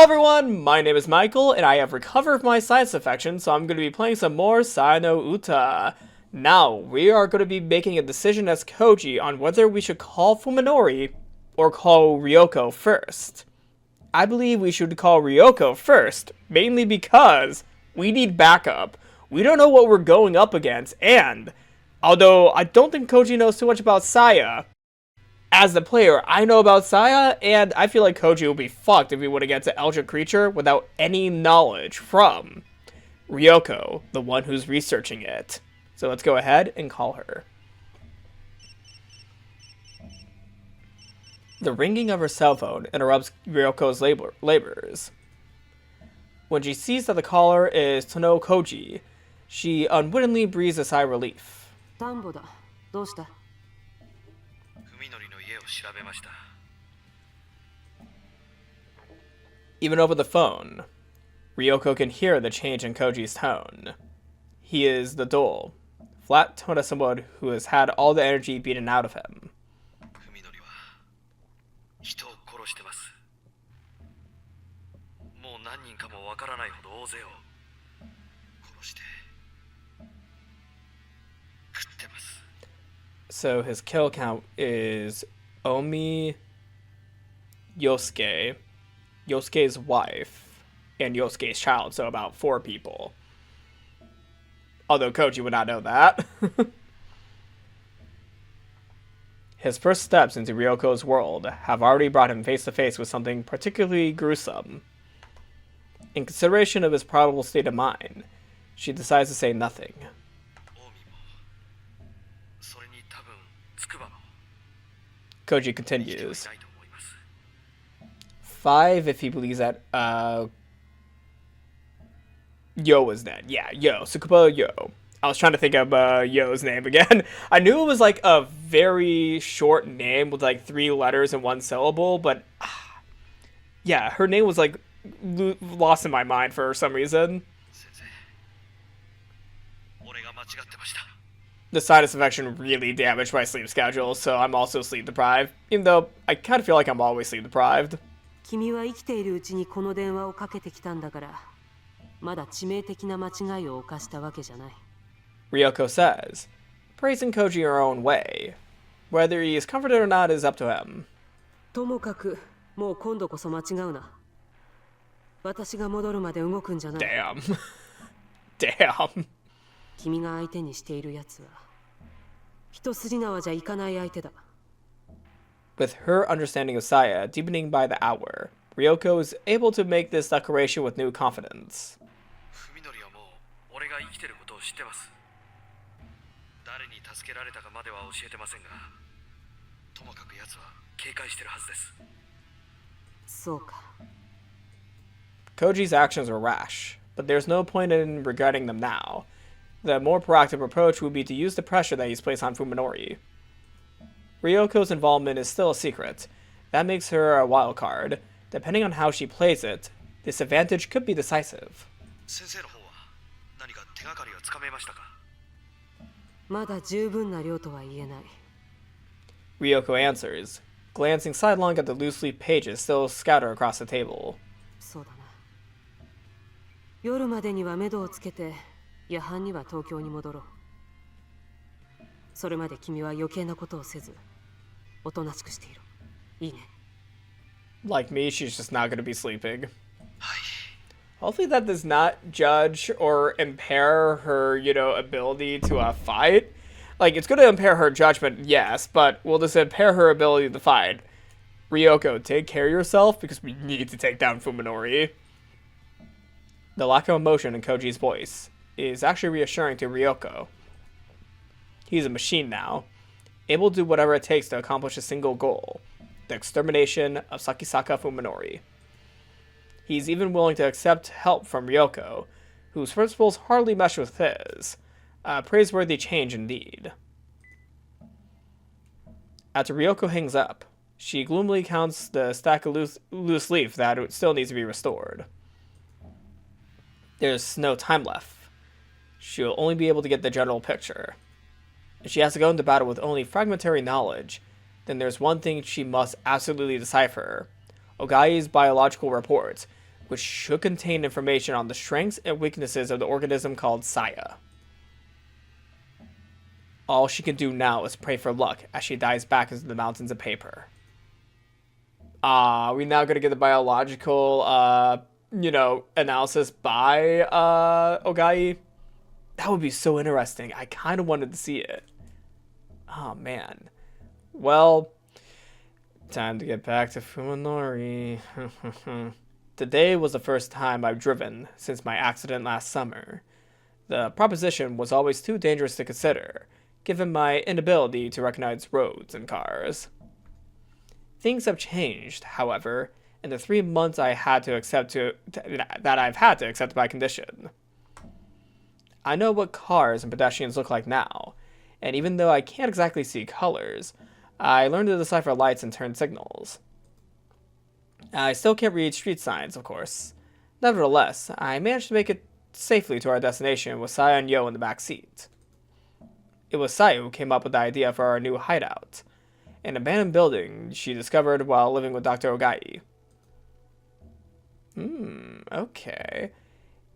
Hello everyone, my name is Michael, and I have recovered my science affection, so I'm going to be playing some more沙耶の唄. Now, we are going to be making a decision as Koji on whether we should call Fuminori or call Ryoko first. I believe we should call Ryoko first, mainly because we need backup. We don't know what we're going up against, and although I don't think Koji knows too much about Saya, as the player, I know about Saya, and I feel like Koji will be fucked if he went against an Eldritch creature without any knowledge from Ryoko, the one who's researching it. So let's go ahead and call her. The ringing of her cell phone interrupts Ryoko's labors. When she sees that the caller is Tonoh Koji, she unwittingly breathes a sigh of relief. Even over the phone, Ryoko can hear the change in Koji's tone. He is the dull, flat tone of someone who has had all the energy beaten out of him. So his kill count is Omi, Yosuke, Yosuke's wife, and Yosuke's child, so about 4 people. Although Koji would not know that. His first steps into Ryoko's world have already brought him face to face with something particularly gruesome. In consideration of his probable state of mind, she decides to say nothing. Koji continues. 5 if he believes that Yo was dead. Yeah, Yo. Tsukuba Yo. I was trying to think of Yo's name again. I knew it was like a very short name with like 3 letters and 1 syllable, but yeah, her name was like lost in my mind for some reason. The sinus infection really damaged my sleep schedule, so I'm also sleep deprived, even though I kind of feel like I'm always sleep deprived. Ryoko says, praising Koji her own way. Whether he is comforted or not is up to him. Damn. Damn. With her understanding of Saya deepening by the hour, Ryoko is able to make this declaration with new confidence. Koji's actions were rash, but there's no point in regretting them now. The more proactive approach would be to use the pressure that he's placed on Fuminori. Ryoko's involvement is still a secret. That makes her a wild card. Depending on how she plays it, this advantage could be decisive. Ryoko answers, glancing sidelong at the loose-leaf pages still scattered across the table. Like me, she's just not going to be sleeping. Hopefully that does not judge or impair her, ability to fight. Like, it's going to impair her judgment, yes, but will this impair her ability to fight? Ryoko, take care of yourself, because we need to take down Fuminori. The lack of emotion in Koji's voice is actually reassuring to Ryoko. He's a machine now, able to do whatever it takes to accomplish a single goal, the extermination of Sakisaka Fuminori. He's even willing to accept help from Ryoko, whose principles hardly mesh with his. A praiseworthy change indeed. After Ryoko hangs up, she gloomily counts the stack of loose leaf that still needs to be restored. There's no time left. She'll only be able to get the general picture. If she has to go into battle with only fragmentary knowledge, then there's one thing she must absolutely decipher. Ogai's biological reports, which should contain information on the strengths and weaknesses of the organism called Saya. All she can do now is pray for luck as she dives back into the mountains of paper. We now gonna get the biological, analysis by, Ogai. That would be so interesting. I kind of wanted to see it. Oh, man. Well, time to get back to Fuminori. Today was the first time I've driven since my accident last summer. The proposition was always too dangerous to consider, given my inability to recognize roads and cars. Things have changed, however, in the 3 months I've had to accept my condition. I know what cars and pedestrians look like now, and even though I can't exactly see colors, I learned to decipher lights and turn signals. I still can't read street signs, of course. Nevertheless, I managed to make it safely to our destination with Saya and Yo in the back seat. It was Saya who came up with the idea for our new hideout, an abandoned building she discovered while living with Dr. Ogai. Okay.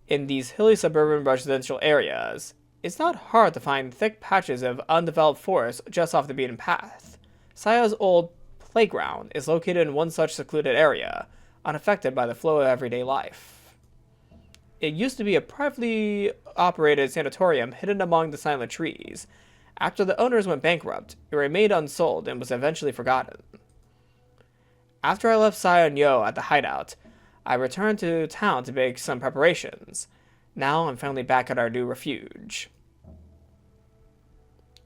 In these hilly suburban residential areas, it's not hard to find thick patches of undeveloped forest just off the beaten path. Saya's old playground is located in one such secluded area, unaffected by the flow of everyday life. It used to be a privately operated sanatorium hidden among the silent trees. After the owners went bankrupt, it remained unsold and was eventually forgotten. After I left Saya and Yo at the hideout, I returned to town to make some preparations. Now I'm finally back at our new refuge.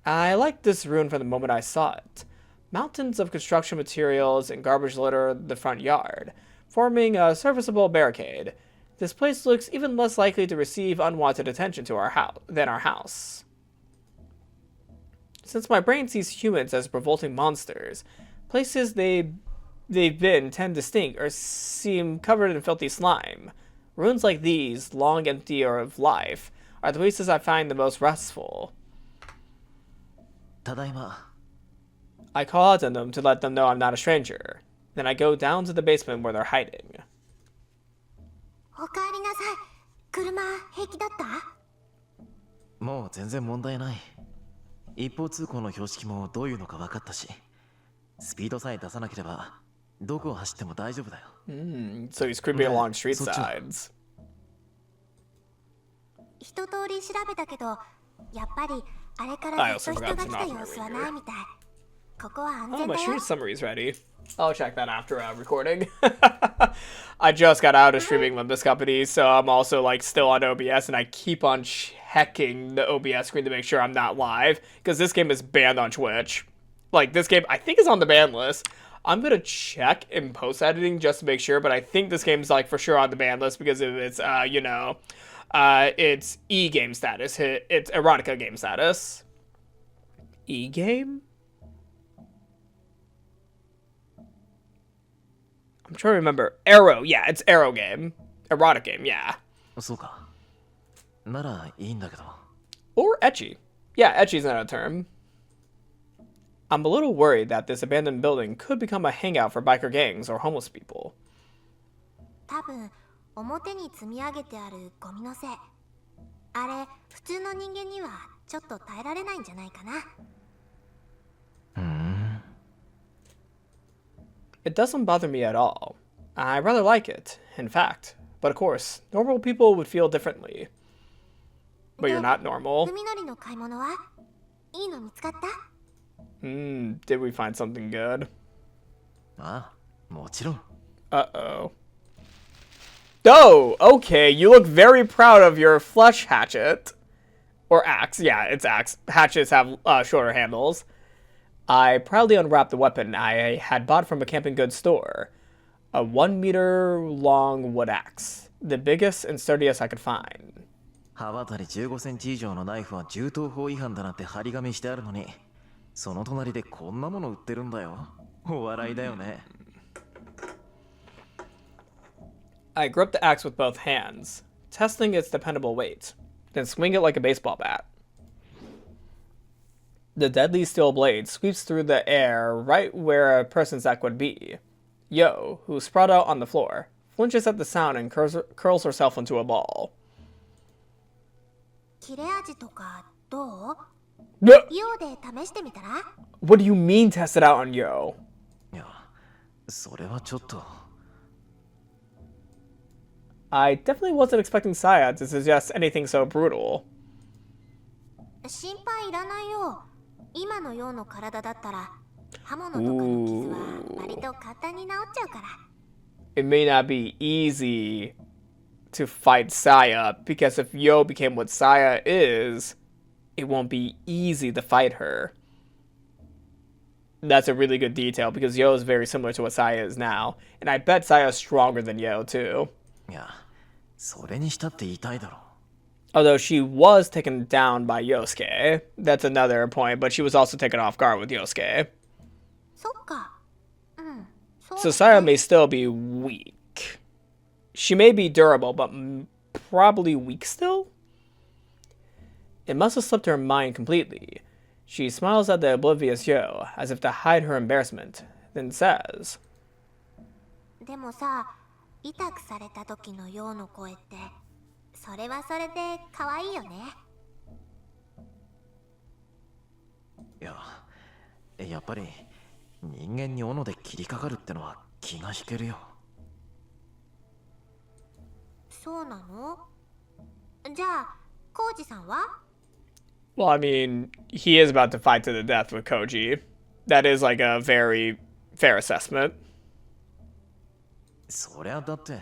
I liked this ruin from the moment I saw it. Mountains of construction materials and garbage litter the front yard, forming a serviceable barricade. This place looks even less likely to receive unwanted attention than our house. Since my brain sees humans as revolting monsters, places they've been tend to stink or seem covered in filthy slime. Ruins like these, long empty of life, are the places I find the most restful. Tadaima. I call out to them to let them know I'm not a stranger. Then I go down to the basement where they're hiding. おかえりなさい。車平気だった？もう全然問題ない。一方通行の標識もどういうのか分かったし、スピードさえ出さなければどこを走っても大丈夫だよ。So he's creeping along street sides. 一通り調べたけど、やっぱりあれからずっと人が来た様子はないみたい。ここは安全だよ。Oh, my street summary's ready. I'll check that after recording. I just got out of streaming with this company, so I'm also still on OBS, and I keep on checking the OBS screen to make sure I'm not live, because this game is banned on Twitch. This game, I think, is on the ban list. I'm gonna check in post-editing just to make sure, but I think this game's for sure on the ban list because of its, it's E-game status. It's erotica game status. E-game? I'm trying to remember. Arrow, yeah, it's Arrow game. Erotic game, yeah. そうか。ならいいんだけど。Or ecchi. Yeah, ecchi's not a term. I'm a little worried that this abandoned building could become a hangout for biker gangs or homeless people. 多分表に積み上げてあるゴミのせい。あれ普通の人間にはちょっと耐えられないんじゃないかな。It doesn't bother me at all. I rather like it, in fact. But of course, normal people would feel differently. But you're not normal. 海のりの買い物はいいの見つかった？ Did we find something good? ああ、もちろん。Uh-oh. Oh, okay, you look very proud of your flesh hatchet. Or axe, yeah, it's axe. Hatchets have shorter handles. I proudly unwrapped the weapon I had bought from a camping goods store. A 1 meter long wood axe. The biggest and sturdiest I could find. 刃渡り15センチ以上のナイフは銃刀法違反だなんて張り紙してあるのに、その隣でこんなもの売ってるんだよ。お笑いだよね。I grip the axe with both hands, testing its dependable weight, then swing it like a baseball bat. The deadly steel blade sweeps through the air right where a person's neck would be. Yo, who sprawled out on the floor, flinches at the sound and curls herself into a ball. 切れ味とかどう？ No! イオで試してみたら？ What do you mean test it out on Yo? いや、それはちょっと。I definitely wasn't expecting Saya to suggest anything so brutal. 心配いらないよ。今のような体だったら刃物とかの傷は割と簡単に治っちゃうから。It may not be easy to fight Saya, because if Yo became what Saya is, it won't be easy to fight her. That's a really good detail, because Yo is very similar to what Saya is now, and I bet Saya is stronger than Yo too. いや、それにしたって痛いだろ。Although she was taken down by Yosuke. That's another point, but she was also taken off guard with Yosuke. そっか。うん。So Saya may still be weak. She may be durable, but probably weak still? It must have slipped her mind completely. She smiles at the oblivious Yo, as if to hide her embarrassment, then says, でもさ、痛くされた時のようの声って、それはそれで可愛いよね。いや、やっぱり人間に斧で切りかかるってのは気が引けるよ。そうなの？じゃあ、コウジさんは？ well, I mean, he is about to fight to the death with Koji. That is like a very fair assessment. そりゃだって。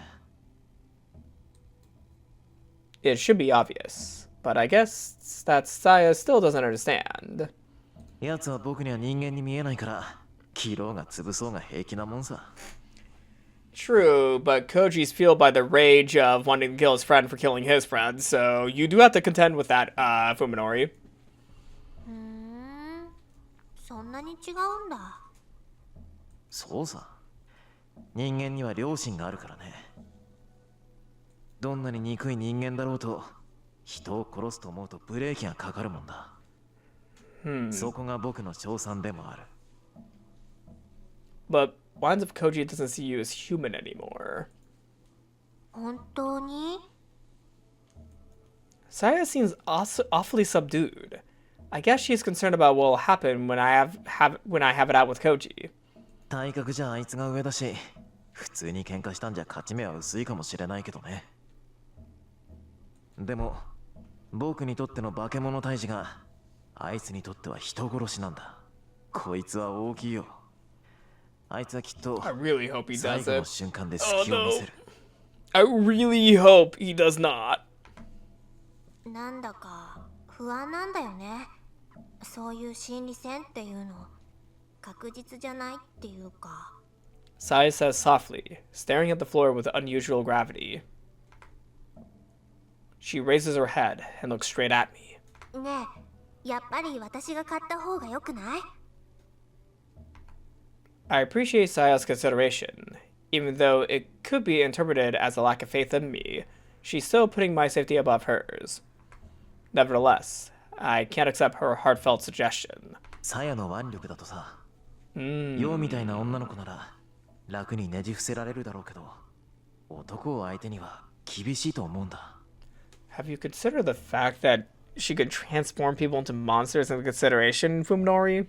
It should be obvious, but I guess that Saya still doesn't understand. 奴は僕には人間に見えないから、切ろうが潰そうが平気なもんさ。True, but Koji's fueled by the rage of wanting to kill his friend for killing his friend, so you do have to contend with that, Fuminori. そんなに違うんだ。そうさ。人間には良心があるからね。どんなに憎い人間だろうと、人を殺すと思うとブレーキがかかるもんだ。そこが僕の称賛でもある。But why if Koji doesn't see you as human anymore? 本当に？ Saya seems awfully subdued. I guess she's concerned about what will happen when I have it out with Koji. 体格じゃあいつが上だし、普通に喧嘩したんじゃ勝ち目は薄いかもしれないけどね。でも、僕にとっての化け物退治が、あいつにとっては人殺しなんだ。こいつは大きいよ。あいつはきっと、I really hope he 最 does 後の it. 瞬間で隙を見せる。I really hope he does not. なんだか不安なんだよね。そういう心理戦っていうの、確実じゃないっていうか。Saya says softly, staring at the floor with unusual gravity. She raises her head and looks straight at me. ねえ、やっぱり私が買った方がよくない？ I appreciate Saya's consideration. Even though it could be interpreted as a lack of faith in me, she's still putting my safety above hers. Nevertheless, I can't accept her heartfelt suggestion. サヤの腕力だとさ、ヨウみたいな女の子なら楽にねじ伏せられるだろうけど、男を相手には厳しいと思うんだ。Have you considered the fact that she could transform people into monsters in consideration, Fuminori?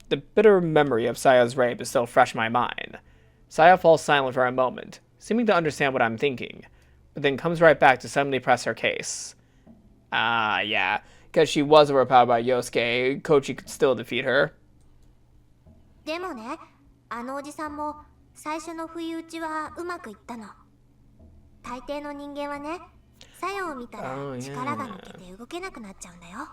The bitter memory of Saya's rape is still fresh in my mind. Saya falls silent for a moment, seeming to understand what I'm thinking, but then comes right back to suddenly press her case. Yeah, because she was overpowered by Yosuke, Kochi could still defeat her. でもね、あのおじさんも最初の不意打ちはうまくいったの。大抵の人間はね、作用を見たら力が抜けて動けなくなっちゃうんだよ。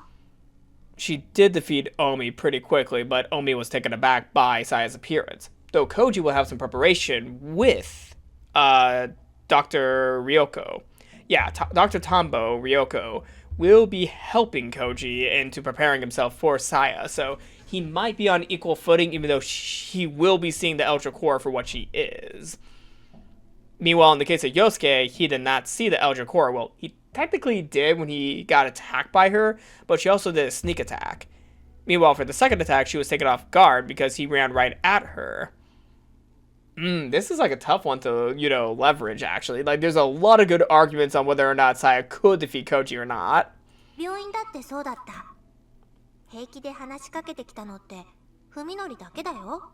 She did defeat Omi pretty quickly, but Omi was taken aback by Saya's appearance. Though Koji will have some preparation with Dr. Ryoko. Yeah, Dr. Tombo Ryoko will be helping Koji into preparing himself for Saya, so he might be on equal footing, even though he will be seeing the Eldritch Core for what she is. Meanwhile, in the case of Yosuke, he did not see the Eldritch Core. Well, he technically did when he got attacked by her, but she also did a sneak attack. Meanwhile, for the second attack, she was taken off guard because he ran right at her. This is like a tough one to, leverage, actually. Like, there's a lot of good arguments on whether or not Saya could defeat Koji or not. 病院だってそうだった。平気で話しかけてきたのって文則だけだよ。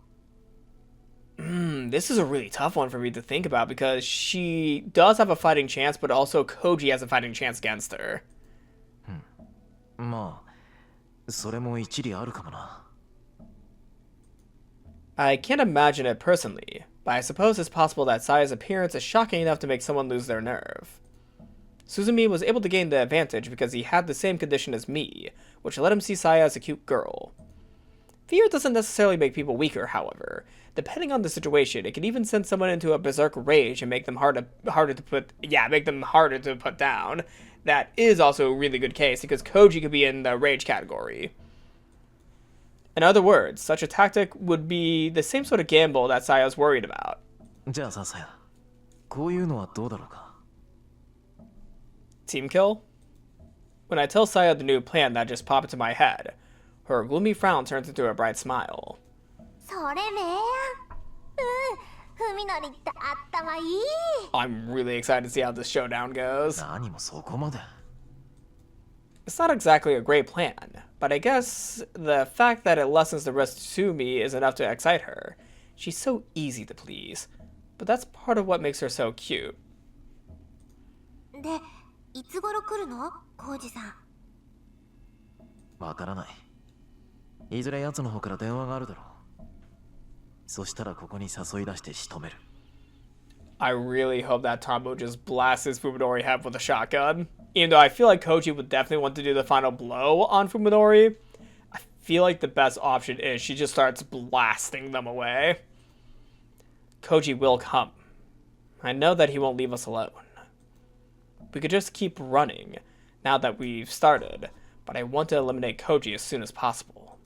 This is a really tough one for me to think about because she does have a fighting chance, but also Koji has a fighting chance against her. まあ、それも一理あるかもな。I can't imagine it personally, but I suppose it's possible that Saya's appearance is shocking enough to make someone lose their nerve. Suzumi was able to gain the advantage because he had the same condition as me, which let him see Saya as a cute girl. Fear doesn't necessarily make people weaker, however. Depending on the situation, it can even send someone into a berserk rage and make them harder to put down. That is also a really good case because Koji could be in the rage category. In other words, such a tactic would be the same sort of gamble that Saya's worried about. じゃあさ、さや、こういうのはどうだろうか。Team kill? When I tell Saya the new plan that just popped into my head, her gloomy frown turns into a bright smile. それめやん。文則って頭いい。I'm really excited to see how this showdown goes. 何もそこまで。It's not exactly a great plan, but I guess the fact that it lessens the risk to me is enough to excite her. She's so easy to please, but that's part of what makes her so cute. で、いつ頃来るの、浩二さん。わからない。いずれ奴の方から電話があるだろう。そしたらここに誘い出して仕留める。I really hope that Tombo just blasts his Fuminori head with a shotgun. Even though I feel like Koji would definitely want to do the final blow on Fuminori, I feel like the best option is she just starts blasting them away. Koji will come. I know that he won't leave us alone. We could just keep running now that we've started, but I want to eliminate Koji as soon as possible.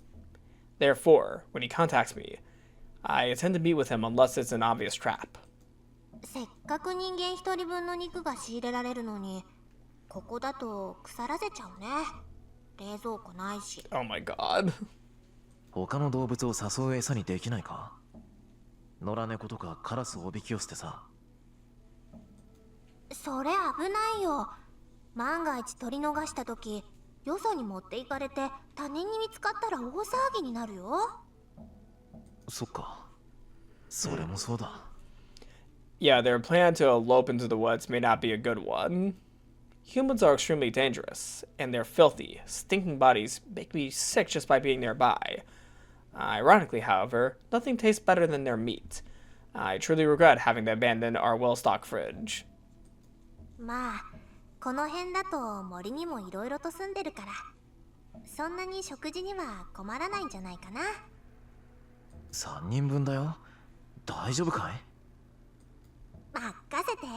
Therefore, when he contacts me, I intend to meet with him unless it's an obvious trap. せっかく人間一人分の肉が仕入れられるのに、ここだと腐らせちゃうね。冷蔵庫ないし。Oh my god. 他の動物を誘う餌にできないか？野良猫とかカラスをおびき寄せてさ。それ危ないよ。万が一取り逃した時、よそに持っていかれて他人に見つかったら大騒ぎになるよ。そっか。それもそうだ。Yeah, their plan to elope into the woods may not be a good one. Humans are extremely dangerous, and their filthy, stinking bodies make me sick just by being nearby. Ironically, however, nothing tastes better than their meat. I truly regret having to abandon our well-stocked fridge. まあ、この辺だと森にもいろいろと住んでるから、そんなに食事には困らないんじゃないかな。3人分だよ。大丈夫かい？任せて。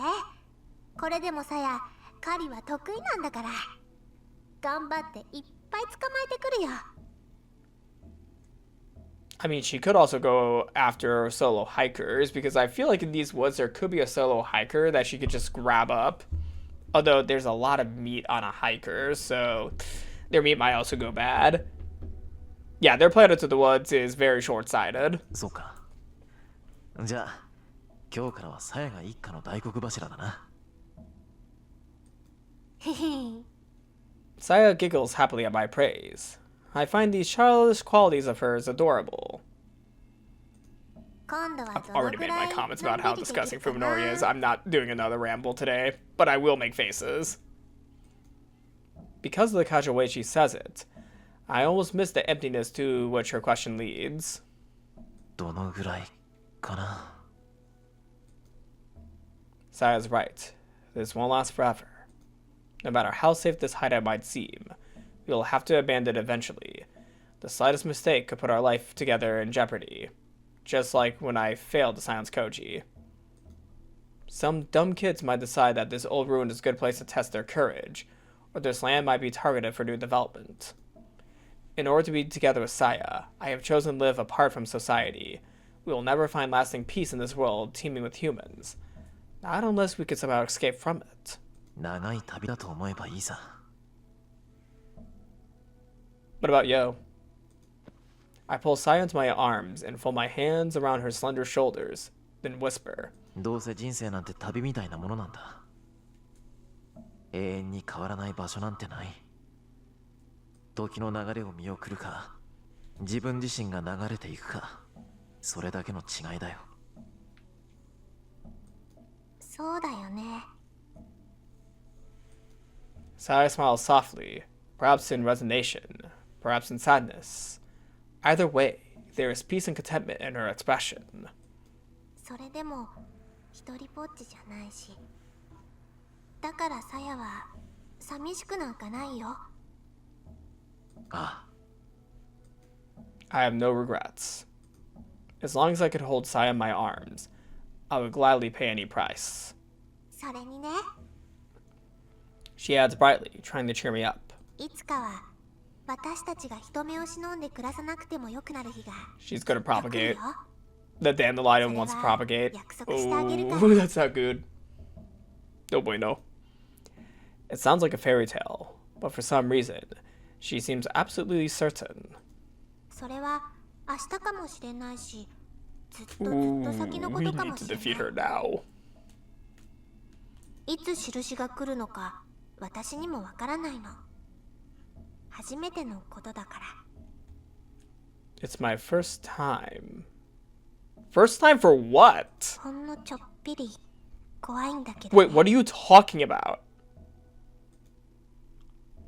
これでもさや、狩りは得意なんだから。頑張っていっぱい捕まえてくるよ。I mean, she could also go after solo hikers, because I feel like in these woods there could be a solo hiker that she could just grab up. Although there's a lot of meat on a hiker, so their meat might also go bad. Yeah, their plan into the woods is very short-sighted. そうか。じゃあ、今日からはサヤが一家の大黒柱だな。Saya giggles happily at my praise. I find these childish qualities of hers adorable. I've already made my comments about how disgusting Fuminori is. I'm not doing another ramble today, but I will make faces. Because of the casual way she says it, I almost miss the emptiness to which her question leads. どのぐらいかな。Saya's right. This won't last forever. No matter how safe this hideout might seem, we will have to abandon it eventually. The slightest mistake could put our life together in jeopardy, just like when I failed to silence Koji. Some dumb kids might decide that this old ruin is a good place to test their courage, or this land might be targeted for new development. In order to be together with Saya, I have chosen to live apart from society. We will never find lasting peace in this world teeming with humans. Not unless we could somehow escape from it. 長い旅だと思えばいいさ。What about Yo? I pull Saya into my arms and fold my hands around her slender shoulders, then whisper. どうせ人生なんて旅みたいなものなんだ。永遠に変わらない場所なんてない。時の流れを見送るか、自分自身が流れていくか、それだけの違いだよ。そうだよね。Saya smiles softly, perhaps in resignation, perhaps in sadness. Either way, there is peace and contentment in her expression. それでも一人ぼっちじゃないし、だからさやは寂しくなんかないよ。ああ。I have no regrets. As long as I could hold Saya in my arms, I would gladly pay any price. それにね、She adds brightly, trying to cheer me up. いつかは私たちが人目を忍んで暮らさなくてもよくなる日が She's gonna 来る propagate. よ。 The dandelion wants to propagate. Ooh, that's not good. No bueno. It sounds like a fairy tale, but for some reason, she seems absolutely certain. それは明日かもしれないし、ずっと Ooh, 先のこ we とか need も to しれ defeat な her now. い。いつ印が来るのか私にもわからないの。初めてのことだから。 It's my first time. First time for what? ほんのちょっぴり怖いんだけど、 Wait, what are you talking about?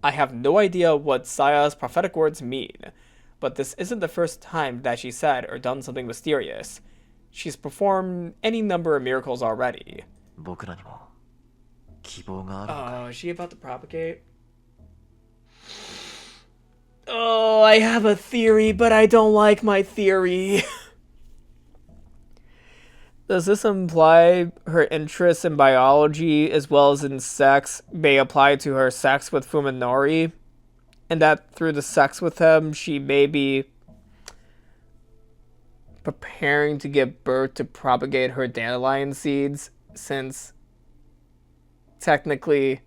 I have no idea what Saya's prophetic words mean, but this isn't the first time that she said or done something mysterious. She's performed any number of miracles already. 僕らにも希望があるのか。 Oh, is she about to propagate? Oh, I have a theory, but I don't like my theory. Does this imply her interest in biology as well as in sex may apply to her sex with Fuminori? And that through the sex with him, she may be preparing to give birth to propagate her dandelion seeds, since technically...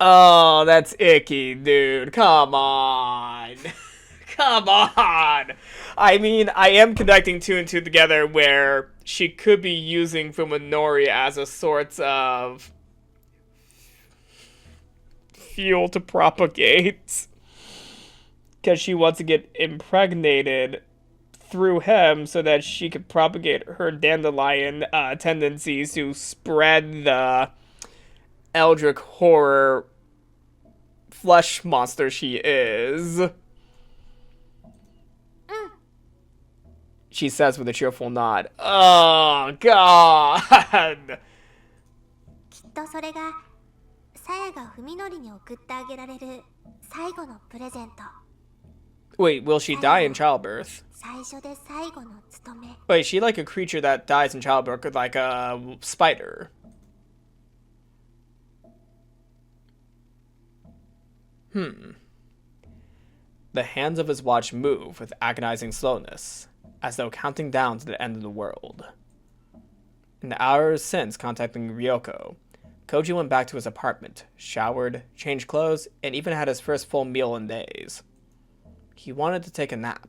Oh, that's icky, dude. Come on. Come on. I mean, I am connecting two and two together where she could be using Fuminori as a sort of fuel to propagate. Because she wants to get impregnated through him so that she could propagate her dandelion tendencies to spread the eldritch horror flesh monster she is. She says with a cheerful nod. Oh, God. きっとそれがさやが文則に送ってあげられる最後のプレゼント。 Wait, will she die in childbirth? 最初で最後の務め。 Wait, is she like a creature that dies in childbirth, like a spider? The hands of his watch move with agonizing slowness, as though counting down to the end of the world. In the hours since contacting Ryoko, Koji went back to his apartment, showered, changed clothes, and even had his first full meal in days. He wanted to take a nap,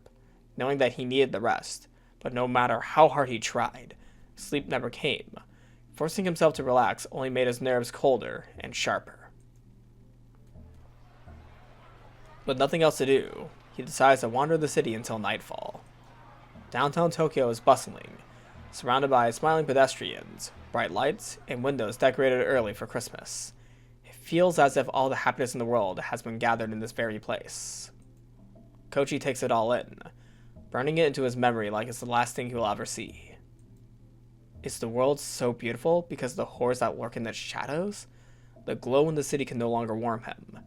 knowing that he needed the rest, but no matter how hard he tried, sleep never came. Forcing himself to relax only made his nerves colder and sharper. With nothing else to do, he decides to wander the city until nightfall. Downtown Tokyo is bustling, surrounded by smiling pedestrians, bright lights, and windows decorated early for Christmas. It feels as if all the happiness in the world has been gathered in this very place. Koji takes it all in, burning it into his memory like it's the last thing he will ever see. Is the world so beautiful because of the horrors that lurk in its shadows? The glow in the city can no longer warm him.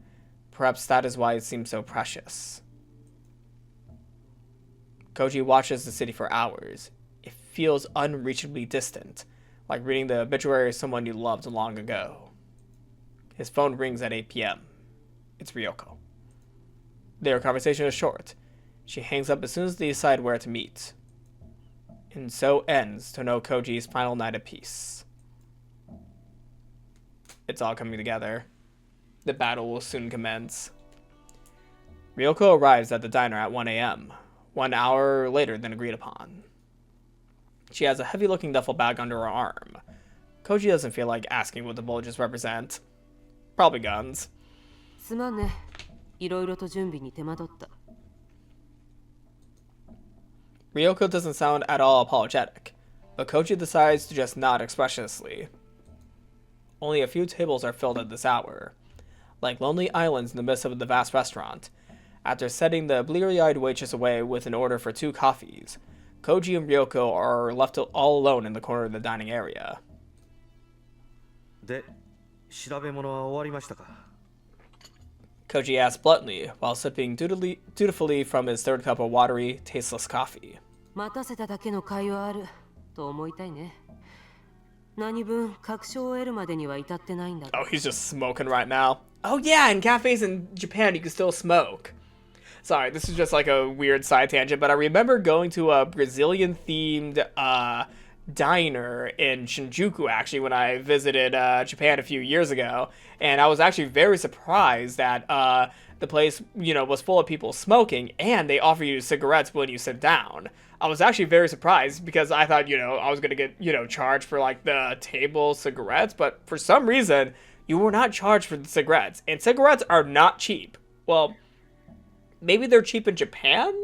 Perhaps that is why it seems so precious. Koji watches the city for hours. It feels unreachably distant, like reading the obituary of someone you loved long ago. His phone rings at 8 p.m. It's Ryoko. Their conversation is short. She hangs up as soon as they decide where to meet. And so ends Tonoh Koji's final night of peace. It's all coming together. The battle will soon commence. Ryoko arrives at the diner at 1 a.m., 1 hour later than agreed upon. She has a heavy-looking duffel bag under her arm. Koji doesn't feel like asking what the bulges represent. Probably guns. すまんね。いろいろと準備に手間取った。Ryoko doesn't sound at all apologetic, but Koji decides to just nod expressionlessly. Only a few tables are filled at this hour, like lonely islands in the midst of the vast restaurant. After setting the bleary-eyed waitress away with an order for 2 coffees, Koji and Ryoko are left all alone in the corner of the dining area. で、調べ物は終わりましたか? Koji asks bluntly while sipping dutifully from his third cup of watery, tasteless coffee. 待たせただけの甲斐はあると思いたいね。何分確証を得るまでには至ってないんだ。 Oh, he's just smoking right now. Oh yeah, in cafes in Japan you can still smoke. Sorry, this is just like a weird side tangent, but I remember going to a Brazilian-themed diner in Shinjuku, actually, when I visited Japan a few years ago, and I was actually very surprised that the place, was full of people smoking, and they offer you cigarettes when you sit down. I was actually very surprised because I thought, I was going to get, charged for, like, the table cigarettes, but for some reason, you were not charged for the cigarettes, and cigarettes are not cheap. Well, maybe they're cheap in Japan?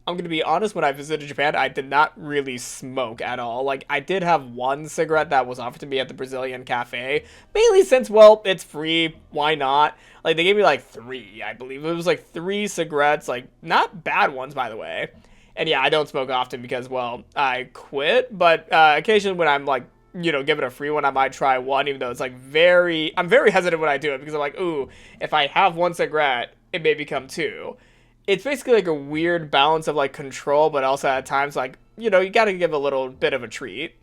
I'm going to be honest, when I visited Japan, I did not really smoke at all. Like, I did have one cigarette that was offered to me at the Brazilian cafe, mainly since, well, it's free, why not? Like, they gave me, like, 3, I believe. It was, like, 3 cigarettes, like, not bad ones, by the way. And yeah, I don't smoke often because, well, I quit, but occasionally when I'm, like, give it a free one, I might try one, even though it's, like, I'm very hesitant when I do it, because I'm like, ooh, if I have 1 cigarette, it may become 2. It's basically like a weird balance of, like, control, but also at times, like, you gotta give a little bit of a treat.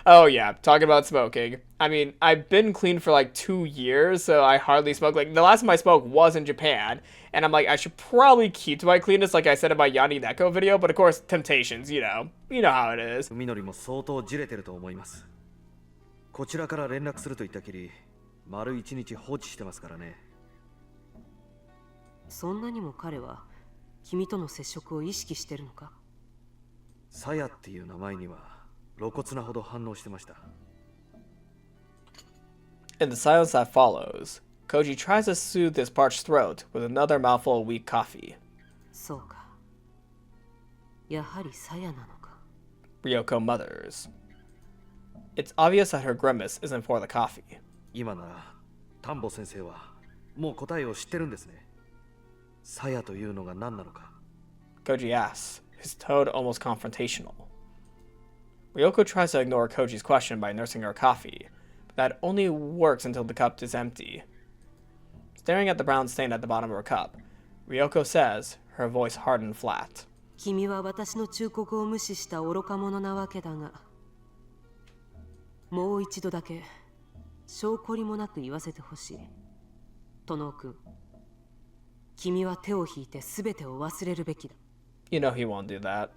Oh, yeah, talking about smoking. I mean, I've been clean for, like, 2 years, so I hardly smoke. Like, the last time I smoked was in Japan, and I'm like, I should probably keep to my cleanness, like I said in my Yanni Neko video, but of course, temptations, you know how it is. 海苔も相当じれてると思います。こちらから連絡すると言ったきり、丸1日放置してますからね。そんなにも彼は君との接触を意識してるのか？サヤっていう名前には露骨なほど反応してました。In the silence that follows, Koji tries to soothe his parched throat with another mouthful of weak coffee. そうか。やはりサヤなのか。Ryoko mutters. It's obvious that her grimace isn't for the coffee. 今なら田んぼ先生はもう答えを知ってるんですね。サヤというのが何なのか。Koji asks, his tone almost confrontational. Ryoko tries to ignore Koji's question by nursing her coffee, but that only works until the cup is empty. Staring at the brown stain at the bottom of her cup, Ryoko says, her voice hard and flat. 君は私の忠告を無視した愚か者なわけだが、もう一度だけ証拠りもなく言わせてほしい。殿君、君は手を引いて全てを忘れるべきだ。You know he won't do that.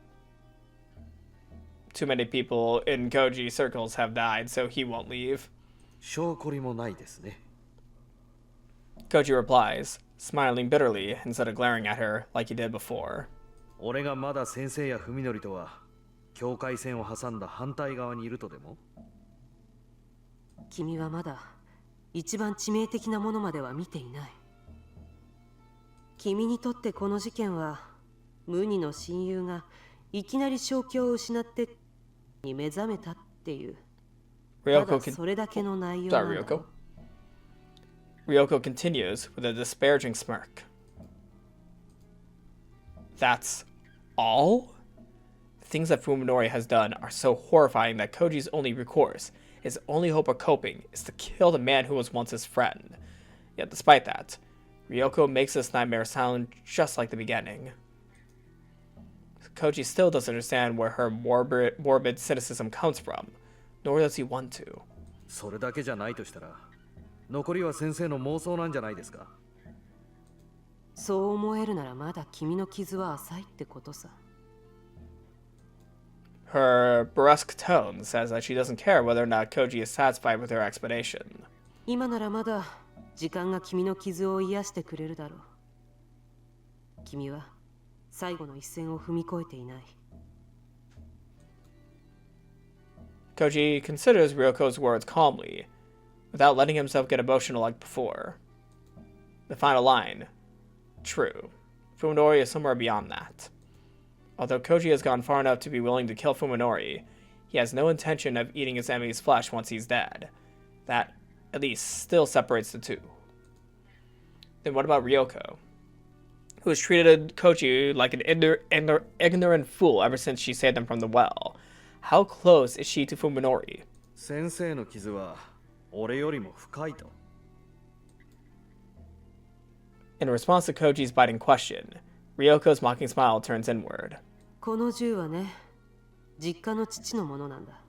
Too many people in Koji circles have died, so he won't leave. 証拠りもないですね。Koji replies, smiling bitterly instead of glaring at her like he did before. 俺がまだ先生や文則とは境界線を挟んだ反対側にいるとでも？君はまだ一番致命的なものまでは見ていない。君にとってこの事件は無二の親友がいきなり正気を失ってに目覚めたっていう。ただそれだけの内容なんだ。Ryoko continues with a disparaging smirk. That's all? The things that Fuminori has done are so horrifying that Koji's only recourse, his only hope of coping, is to kill the man who was once his friend. Yet despite that, Ryoko makes this nightmare sound just like the beginning. Koji still doesn't understand where her morbid cynicism comes from, nor does he want to. それだけじゃないとしたら、残りは先生の妄想なんじゃないですか。そう思えるならまだ君の傷は浅いってことさ。Her brusque tone says that she doesn't care whether or not Koji is satisfied with her explanation. 今ならまだ時間が君の傷を癒してくれるだろう。君は最後の一線を踏み越えていない。Koji considers Ryoko's words calmly, without letting himself get emotional like before. The final line. True. Fuminori is somewhere beyond that. Although Koji has gone far enough to be willing to kill Fuminori, he has no intention of eating his enemy's flesh once he's dead. That, at least, still separates the two. Then what about Ryoko, who has treated Koji like an ignorant fool ever since she saved him from the well? How close is she to Fuminori? 先生の傷は俺よりも深いと。In response to Koji's biting question, Ryoko's mocking smile turns inward. この銃はね、実家の父のものなんだ。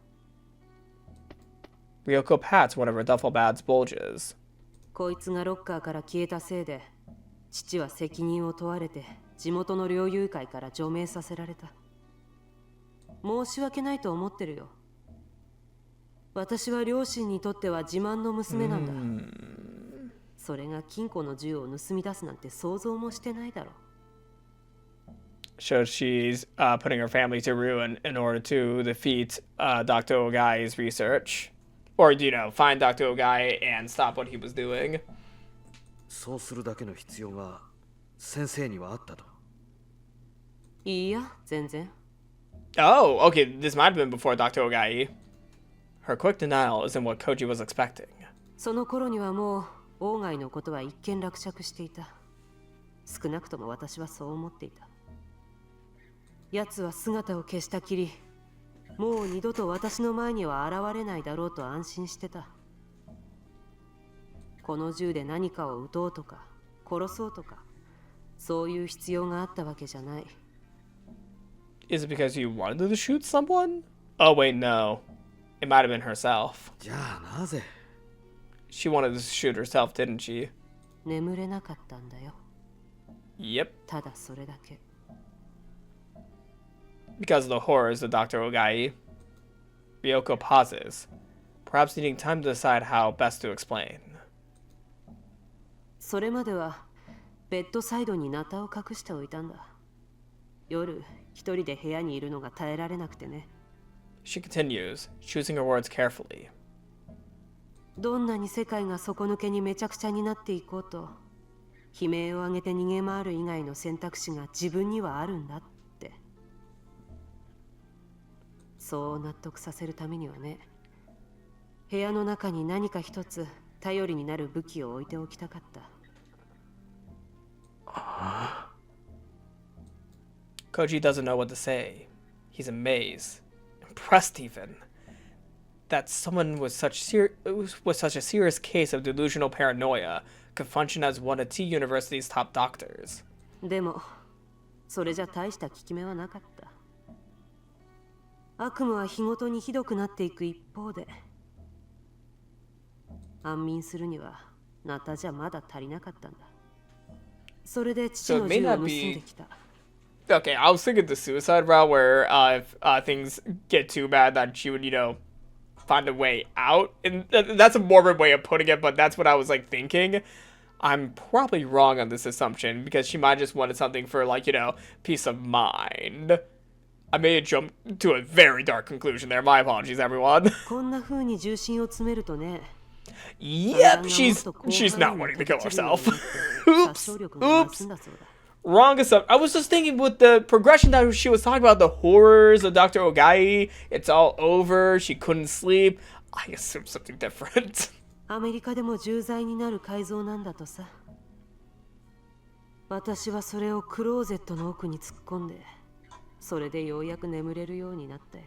Ryoko pats one of her duffel bag's bulges. こいつがロッカーから消えたせいで、父は責任を問われて地元の猟友会から除名させられた。申し訳ないと思ってるよ。私は両親にとっては自慢の娘なんだ。それが金庫の銃を盗み出すなんて想像もしてないだろう。So she's putting her family to ruin in order to defeat Dr. Ogai's research. Or, find Dr. Ogai and stop what he was doing. そうするだけの必要が先生にはあったと。いいや、全然。Oh, okay, this might have been before Dr. Ogai. Her quick denial isn't what Koji was expecting. その頃にはもう、オーガイのことは一見落着していた。少なくとも私はそう思っていた。奴は姿を消したきり、もう二度と私の前には現れないだろうと安心してた。この銃で何かを撃とうとか、殺そうとか、そういう必要があったわけじゃない。Is it because you wanted to shoot someone? Oh, wait, no. It might have been herself. じゃあなぜ She wanted to shoot herself, didn't she? 眠れなかったんだよ。Yep. ただそれだけ。Because of the horrors of Dr. Ogai. Ryoko pauses, perhaps needing time to decide how best to explain. それまではベッドサイドにナタを隠しておいたんだ。夜一人で部屋にいるのが耐えられなくてね。She continues, choosing her words carefully. どんなに世界が底抜けにめちゃくちゃになっていこうと、悲鳴を上げて逃げ回る以外の選択肢が自分にはあるんだって。そう納得させるためにはね、部屋の中に何か一つ頼りになる武器を置いておきたかった。Koji doesn't know what to say. He's amazed, impressed even, that someone with such a serious case of delusional paranoia could function as one of T University's top doctors. でも、それじゃ大した効き目はなかった。悪夢は日ごとにひどくなっていく一方で、安眠するにはナタじゃまだ足りなかったんだ。それで父の銃を盗んできた。Okay, I was thinking the suicide route where if things get too bad that she would, find a way out. And that's a morbid way of putting it, but that's what I was thinking. I'm probably wrong on this assumption because she might just wanted something for peace of mind. I may have jumped to a very dark conclusion there. My apologies, everyone. こんな風に重心を詰めるとね。Yep, she's not wanting to kill herself. Oops. Wrong assumption. I was just thinking with the progression that she was talking about, the horrors of Dr. Ogai, it's all over, she couldn't sleep. I assumed something different. アメリカでも重罪になる改造なんだとさ。私はそれをクローゼットの奥に突っ込んで、それでようやく眠れるようになったよ。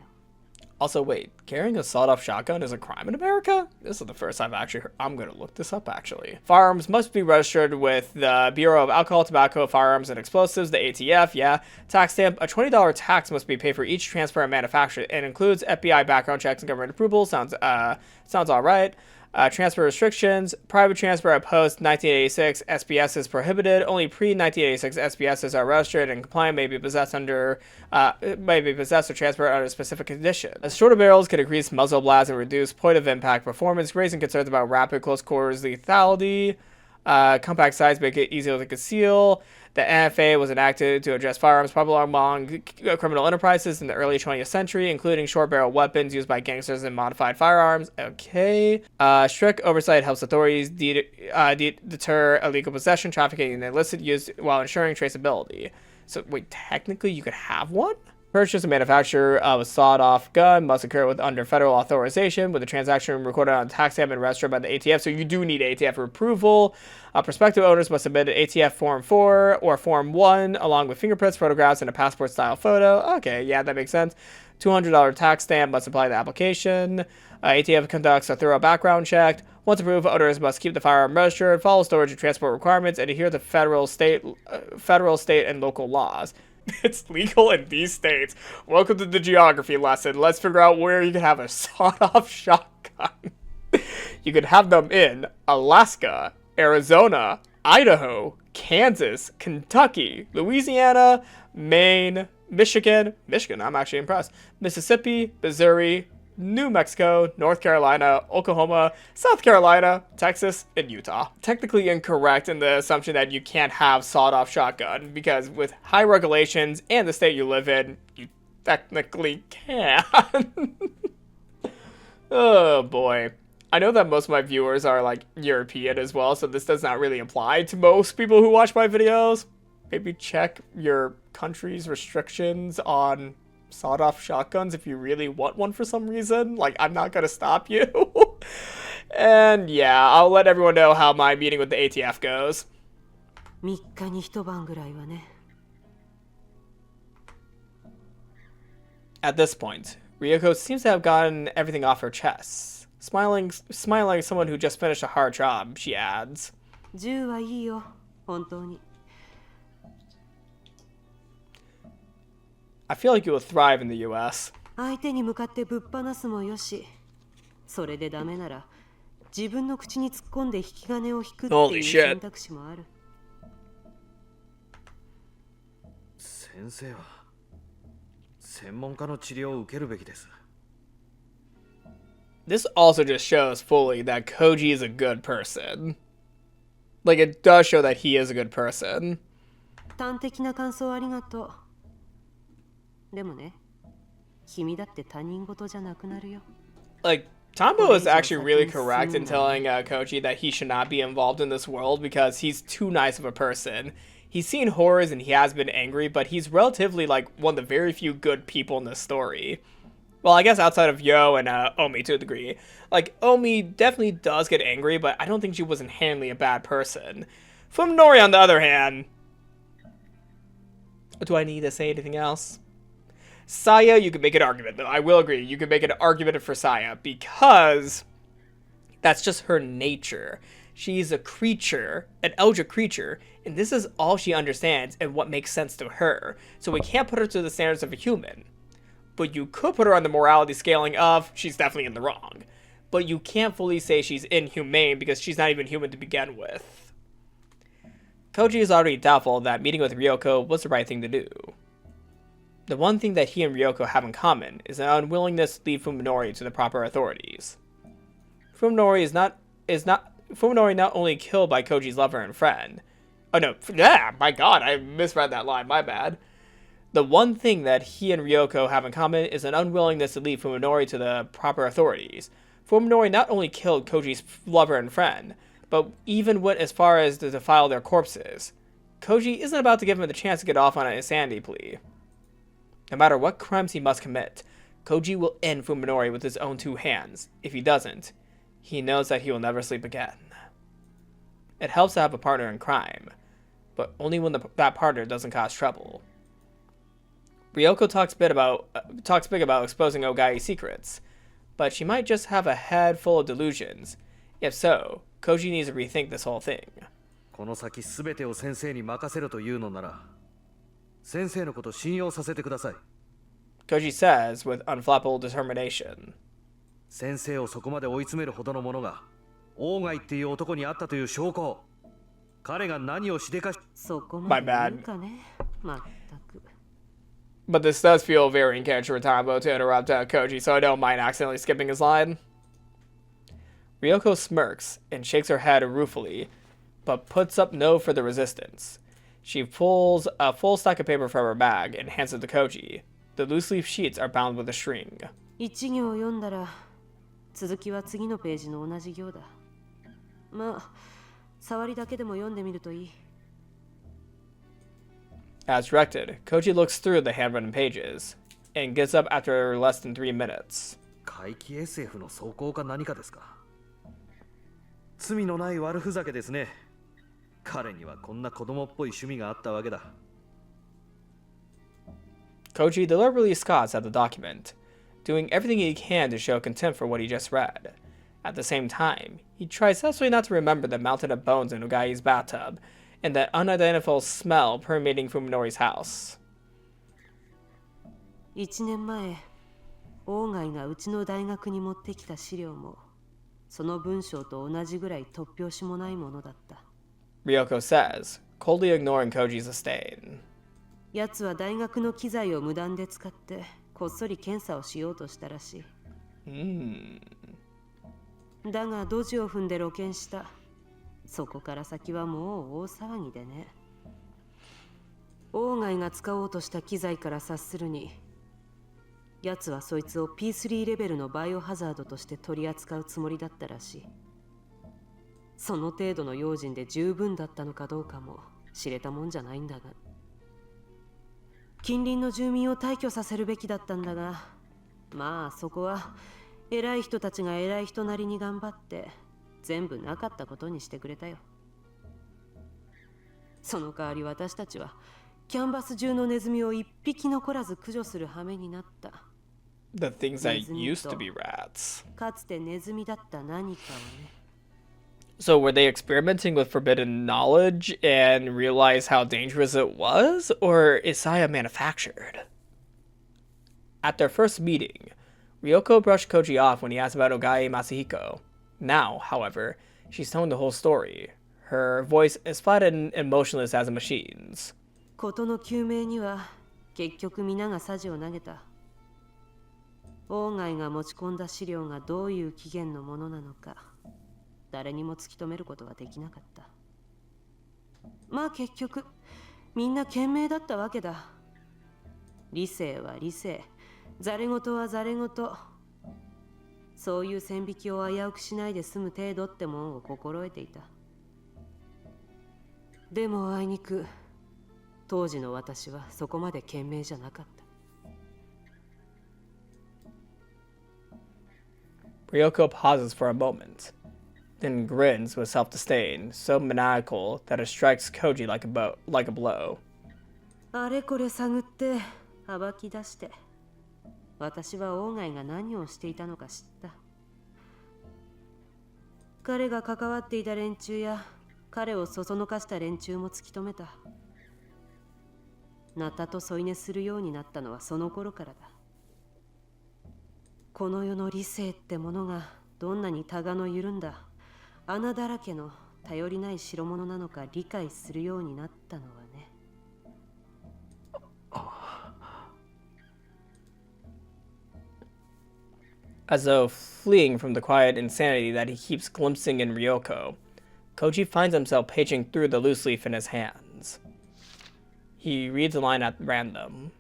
Also, wait, carrying a sawed-off shotgun is a crime in America? This is the first I've actually heard. I'm gonna look this up, actually. Firearms must be registered with the Bureau of Alcohol, Tobacco, Firearms, and Explosives, the ATF, yeah. Tax stamp, a $20 tax must be paid for each transfer and manufacture. It includes FBI background checks and government approval. Sounds alright. Transfer restrictions. Private transfer at post 1986 SPS is prohibited. Only pre-1986 SPSs are registered and compliant. May be possessed or transferred under specific conditions. As shorter barrels can increase muzzle blast and reduce point of impact performance, raising concerns about rapid close quarters lethality. Compact size make it easier to conceal. The NFA was enacted to address firearms popular among criminal enterprises in the early 20th century, including short-barrel weapons used by gangsters and modified firearms. Okay. Strict oversight helps authorities deter illegal possession, trafficking, and illicit use while ensuring traceability. So, wait, technically you could have one? Purchase and manufacture of a sawed-off gun must occur under federal authorization, with the transaction recorded on a tax stamp and registered by the ATF. So you do need ATF approval. Prospective owners must submit an ATF Form 4 or Form 1, along with fingerprints, photographs, and a passport-style photo. Okay, yeah, that makes sense. $200 tax stamp must apply to the application. ATF conducts a thorough background check. Once approved, owners must keep the firearm registered, follow storage and transport requirements, and adhere to federal, state, and local laws. It's legal in these states. Welcome to the geography lesson. Let's figure out where you can have a sawed-off shotgun. You could have them in Alaska, Arizona, Idaho, Kansas, Kentucky, Louisiana, Maine, Michigan, I'm actually impressed, Mississippi, Missouri, New Mexico, North Carolina, Oklahoma, South Carolina, Texas, and Utah. Technically incorrect in the assumption that you can't have sawed-off shotgun, because with high regulations and the state you live in, you technically can. Oh boy. I know that most of my viewers are like European as well, so this does not really apply to most people who watch my videos. Maybe check your country's restrictions on sawed-off shotguns if you really want one for some reason. Like, I'm not gonna stop you. And yeah, I'll let everyone know how my meeting with the ATF goes. 3日に一晩ぐらいはね。 At this point, Ryoko seems to have gotten everything off her chest. Smiling like someone who just finished a hard job, she adds. 銃はいいよ、本当に。 I feel like you will thrive in the US. 相手に向かってぶっ放すもよし、それでダメなら自分の口に突っ込んで引き金を引くっていう選択肢もある。先生は専門家の治療を受けるべきです。 This also just shows fully that Koji is a good person. Like, it does show that he is a good person. 端的な感想ありがとう。でもね、君だって他人事じゃなくなるよ。 Like, Tombo is actually really correct in telling Koji that he should not be involved in this world because he's too nice of a person. He's seen horrors and he has been angry, but he's relatively, like, one of the very few good people in this story. Well, I guess outside of Yo and Omi to a degree. Like, Omi definitely does get angry, but I don't think she was inherently a bad person. Fuminori, on the other hand... Do I need to say anything else? Saya, you can make an argument, though. I will agree. You can make an argument for Saya, because that's just her nature. She's a creature, an eldritch creature, and this is all she understands and what makes sense to her. So we can't put her to the standards of a human. But you could put her on the morality scaling of, she's definitely in the wrong. But you can't fully say she's inhumane because she's not even human to begin with. Koji is already doubtful that meeting with Ryoko was the right thing to do. The one thing that he and Ryoko have in common is an unwillingness to leave Fuminori to the proper authorities. Fuminori not only killed by Koji's lover and friend. Oh no, yeah, my god, I misread that line, my bad. The one thing that he and Ryoko have in common is an unwillingness to leave Fuminori to the proper authorities. Fuminori not only killed Koji's lover and friend, but even went as far as to defile their corpses. Koji isn't about to give him the chance to get off on an insanity plea. No matter what crimes he must commit, Koji will end Fuminori with his own two hands. If he doesn't, he knows that he will never sleep again. It helps to have a partner in crime, but only when that partner doesn't cause trouble. Ryoko talks big about exposing Ogai's secrets, but she might just have a head full of delusions. If so, Koji needs to rethink this whole thing. この先すべてを先生に任せろというのなら、先生のこと信用させてください。 Koji says with unflappable determination. 先生をそこまで追い詰めるほどのものが、オーガイっていう男にあったという証拠。彼が何をしでかし、そこまで言うかね。まったく。 But this does feel very in character for Tambo to interrupt Koji, so I don't mind accidentally skipping his line. Ryoko smirks and shakes her head ruefully. but puts up no further resistance. She pulls a full stack of paper from her bag and hands it to Koji. The loose-leaf sheets are bound with a string. 一行読んだら続きは次のページの同じ行だ。まあ、触りだけでも読んでみるといい。As directed, Koji looks through the handwritten pages and gets up after less than 3 minutes. 怪奇 SF の走行か何かですか。罪のない悪ふざけですね。彼にはこんな子供っぽい趣味があったわけだ。Koji deliberately scoffs at the document, doing everything he can to show contempt for what he just read. At the same time, he tries desperately not to remember the mountain of bones in Ugai's bathtub and that unidentifiable smell permeating Fuminori's house. 1年前、オーガイがうちの大学に持ってきた資料も、その文章と同じぐらい突拍子もないものだった。Ryoko says, coldly ignoring Koji's disdain. 奴は大学の機材を無断で使ってこっそり検査をしようとしたらしい。だがドジを踏んで露見した。そこから先はもう大騒ぎでね。オーガイが使おうとした機材から察するに、奴はそいつを P3 レベルのバイオハザードとして取り扱うつもりだったらしい。その程度の用心で十分だったのかどうかも知れたもんじゃないんだが、近隣の住民を退去させるべきだったんだが、まあそこは偉い人たちが偉い人なりに頑張って全部なかったことにしてくれたよ。その代わり私たちはキャンバス中のネズミを一匹残らず駆除する羽目になった。The things that used to be rats. かつてネズミだった何かをね。So were they experimenting with forbidden knowledge and realized how dangerous it was? Or is Saya manufactured? At their first meeting, Ryoko brushed Koji off when he asked about Ogai Masahiko. Now, however, she's telling the whole story. Her voice is flat and emotionless as a machine's. 事の究明には結局皆が匙を投げた。オーガイが持ち込んだ資料がどういう起源のものなのか、誰にも突き止めることはできなかった。まあ結局みんな賢明だったわけだ。理性は理性、ざれ言はざれ言。そういう線引きを危うくしないで済む程度ってもんを心得ていた。でもあいにく当時の私はそこまで賢明じゃなかった。Ryoko pauses for a moment, then grins with self-disdain, so maniacal that it strikes Koji like a blow. あれこれ探って暴き出して、私はオーガイが何をしていたのか知った。彼が関わっていた連中や彼をそそのかした連中も突き止めた。ナタと添い寝するようになったのはその頃からだ。この世の理性ってものがどんなにタガの緩んだ穴だらけの頼りない代物なのか理解するようになったのはね。As though fleeing from the quiet insanity that he keeps glimpsing in Ryoko, Koji finds himself paging through the loose leaf in his hands. He reads a line at random.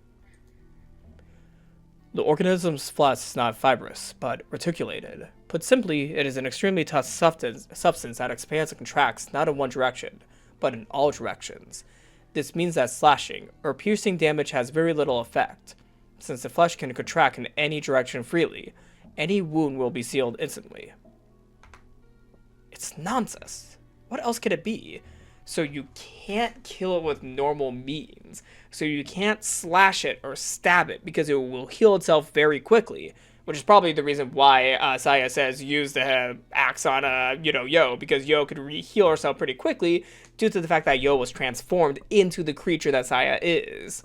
The organism's flesh is not fibrous, but reticulated. Put simply, it is an extremely tough substance that expands and contracts not in one direction, but in all directions. This means that slashing or piercing damage has very little effect. Since the flesh can contract in any direction freely, any wound will be sealed instantly. It's nonsense. What else could it be? So you can't kill it with normal means. So you can't slash it or stab it because it will heal itself very quickly. Which is probably the reason why Saya says use the axe on Yo, because Yo could heal herself pretty quickly due to the fact that Yo was transformed into the creature that Saya is.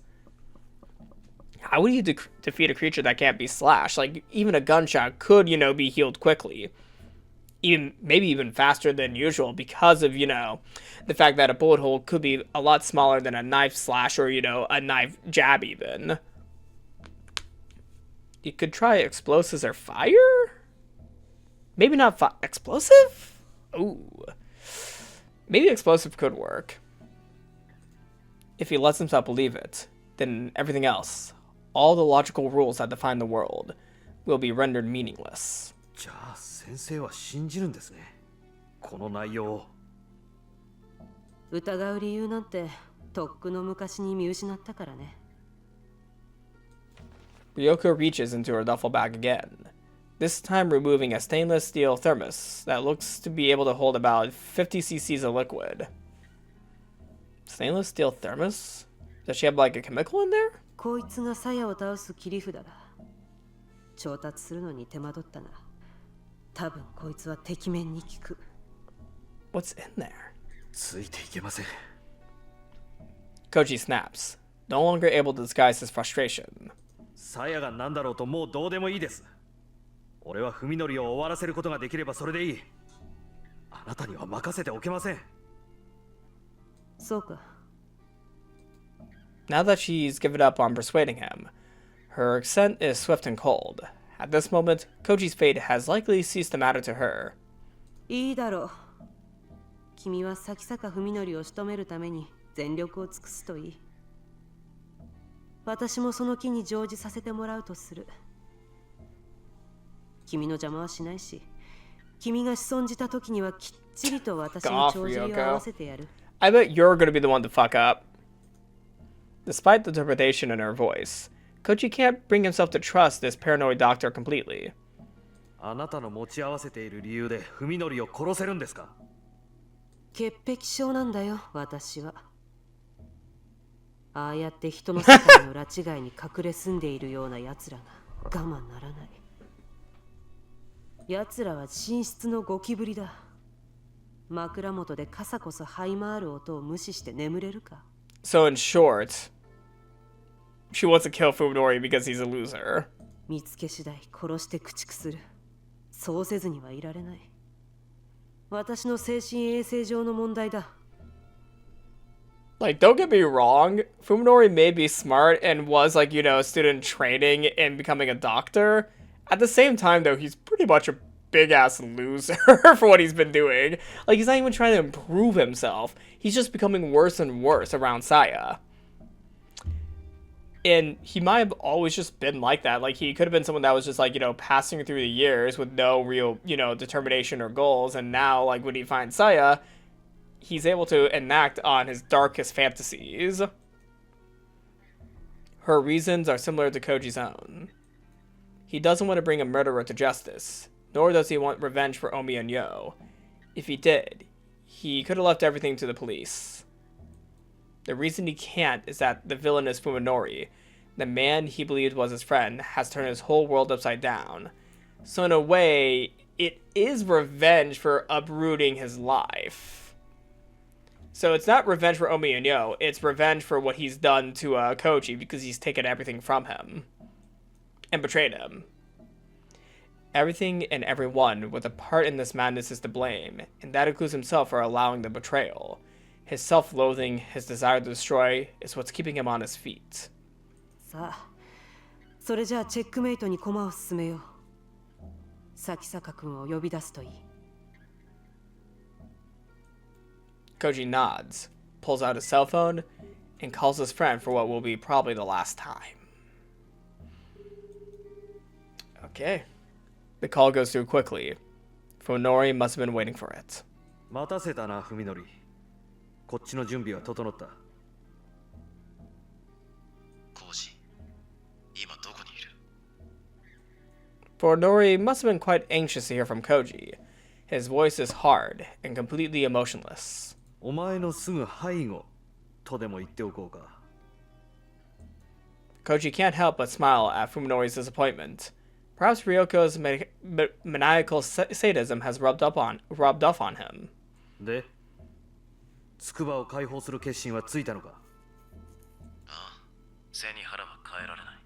How would you defeat a creature that can't be slashed? Like, even a gunshot could, be healed quickly. Maybe even faster than usual because of, the fact that a bullet hole could be a lot smaller than a knife slash or, a knife jab even. You could try explosives or fire? Maybe not explosive? Ooh. Maybe explosive could work. If he lets himself believe it, then everything else, all the logical rules that define the world, will be rendered meaningless. じゃあ先生は信じるんですね。この内容を。疑う理由なんてとっくの昔に見失ったからね。Ryoko reaches into her duffel bag again, this time removing a stainless steel thermos that looks to be able to hold about 50 cc's of liquid. Stainless steel thermos? Does she have like a chemical in there? こいつがサヤを倒す切り札だ。調達するのに手間取ったが、多分こいつは敵面に効く。What's in there? ついていけません。Koji snaps, no longer able to disguise his frustration. サヤが何だろうともうどうでもいいです。俺は文則を終わらせることができればそれでいい。あなたには任せておけません。そうか。Now that she's given up on persuading him, her accent is swift and cold. At this moment, Koji's fate has likely ceased to matter to her. いいだろう。君は先坂文則を仕留めるために全力を尽くすといい。私もその気に乗じさせてもらうとする。君の邪魔はしないし、君が仕損じた時にはきっちりと私の帳尻を合わせてやる。I bet you're going to be the one to fuck up. Despite the trepidation in her voice, Koji can't bring himself to trust this paranoid doctor completely. あなたの持ち合わせている理由で文則を殺せるんですか？潔癖症なんだよ、私は。ああやって人の世界の拉致外に隠れ住んでいるような奴らが我慢ならない。奴らは寝室のゴキブリだ。枕元で傘こそ這い回る音を無視して眠れるか？ So in short, she wants to kill Fuminori because he's a loser. 見つけ次第殺して駆逐する。そうせずにはいられない。私の精神衛生上の問題だ。Like, don't get me wrong, Fuminori may be smart and was, like, you know, student training in becoming a doctor. At the same time, though, he's pretty much a big-ass loser for what he's been doing. Like, he's not even trying to improve himself. He's just becoming worse and worse around Saya. And he might have always just been like that. Like, he could have been someone that was just, like, you know, passing through the years with no real, you know, determination or goals. And now, like, when he finds Saya, he's able to enact on his darkest fantasies. Her reasons are similar to Koji's own. He doesn't want to bring a murderer to justice, nor does he want revenge for Omi and Yo. If he did, he could have left everything to the police. The reason he can't is that the villainous Fuminori, the man he believed was his friend, has turned his whole world upside down. So in a way, it is revenge for uprooting his life. So it's not revenge for Omi and Yo, it's revenge for what he's done to Koji because he's taken everything from him and betrayed him. Everything and everyone with a part in this madness is to blame, and that includes himself for allowing the betrayal. His self-loathing, his desire to destroy, is what's keeping him on his feet. さあ、それじゃあチェックメイトに駒を進めよう。先坂君を呼び出すといい。Koji nods, pulls out his cell phone, and calls his friend for what will be probably the last time. Okay. The call goes through quickly. Fuminori must have been waiting for it. 待たせたな、文則。こっちの準備は整った。コージ、今どこにいる？ Fuminori must have been quite anxious to hear from Koji. His voice is hard and completely emotionless. お前のすぐ背後とでも言っておこうか。Koji can't help but smile at Fuminori's disappointment. Perhaps Ryoko's maniacal sadism has rubbed off on him. で、筑波を解放する決心はついたのか？ああ、背に腹は変えられない。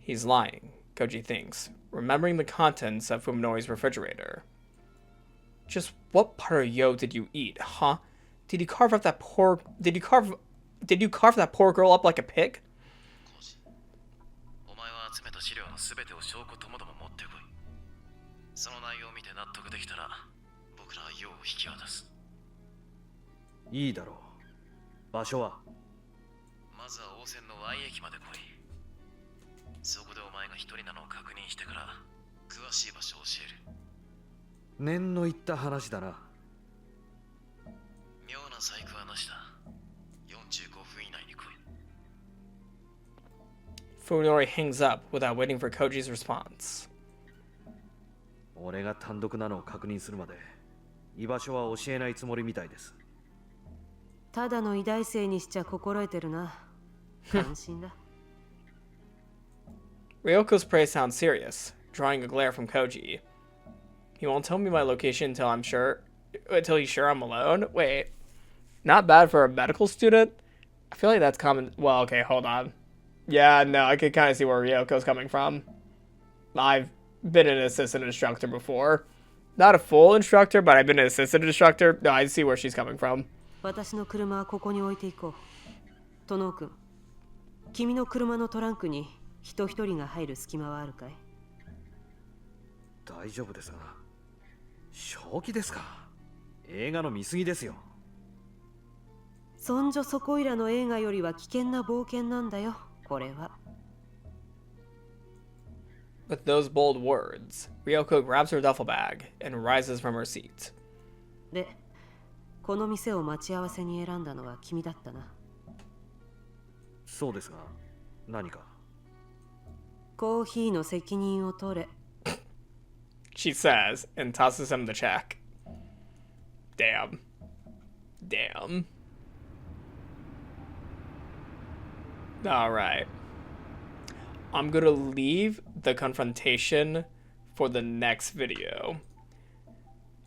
He's lying, Koji thinks, remembering the contents of Fuminori's refrigerator. Just what part of Yo did you eat, huh? Did you carve that poor girl up like a pig? コージ、お前は集めた資料のすべてを証拠ともども持ってこい。その内容を見て納得できたら、僕僕らは用を引き渡す。いいだろう。場所は？まずは応戦の Y 駅まで来い。そこでお前が一人なのを確認してから詳しい場所を教える。念の言った話だな。妙な細工はなしだ。45分以内に来い。 Funori hangs up without waiting for Koji's response. 俺が単独なのを確認するまで居場所は教えないつもりみたいです。ただの偉大生にしちゃ心得てるな。感心だ。Ryoko's praise sounds serious, drawing a glare from Koji. He won't tell me my location until he's sure I'm alone? Wait, not bad for a medical student? I feel like that's common. Well, okay, hold on. Yeah, no, I can kind of see where Ryoko's coming from. I've been an assistant instructor before. Not a full instructor, but I've been an assistant instructor. No, I see where she's coming from. 私の車はここに置いていこう。トノー君、君の車のトランクに人一人が入る隙間はあるかい？大丈夫ですが。正気ですか？映画の見過ぎですよ。そんじょそこいらの映画よりは危険な冒険なんだよ、これは。With those bold words, Ryoko grabs her duffel bag and rises from her seat. で、この店を待ち合わせに選んだのは君だったな。そうですが、何か？コーヒーの責任を取れ。She says, and tosses him the check. Damn. Damn. Alright. I'm gonna leave the confrontation for the next video.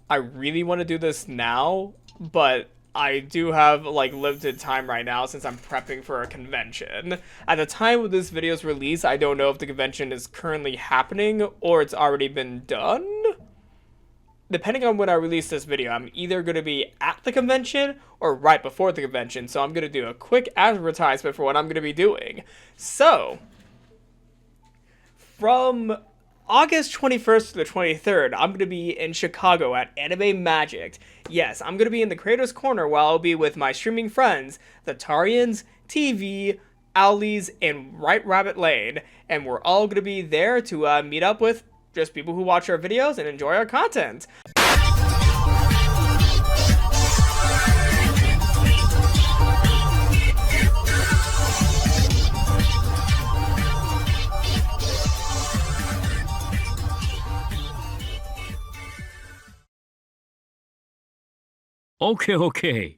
I really want to do this now, but I do have like limited time right now since I'm prepping for a convention. At the time of this video's release, I don't know if the convention is currently happening or it's already been done. Depending on when I release this video, I'm either going to be at the convention or right before the convention, so I'm going to do a quick advertisement for what I'm going to be doing. So, from August 21st to the 23rd, I'm going to be in Chicago at AnimeMagic. Yes, I'm going to be in the Creators Corner while I'll be with my streaming friends, the Tarians, TV, Owlies, and Right Rabbit Lane. And we're all going to be there to meet up with just people who watch our videos and enjoy our content. Okay, okay.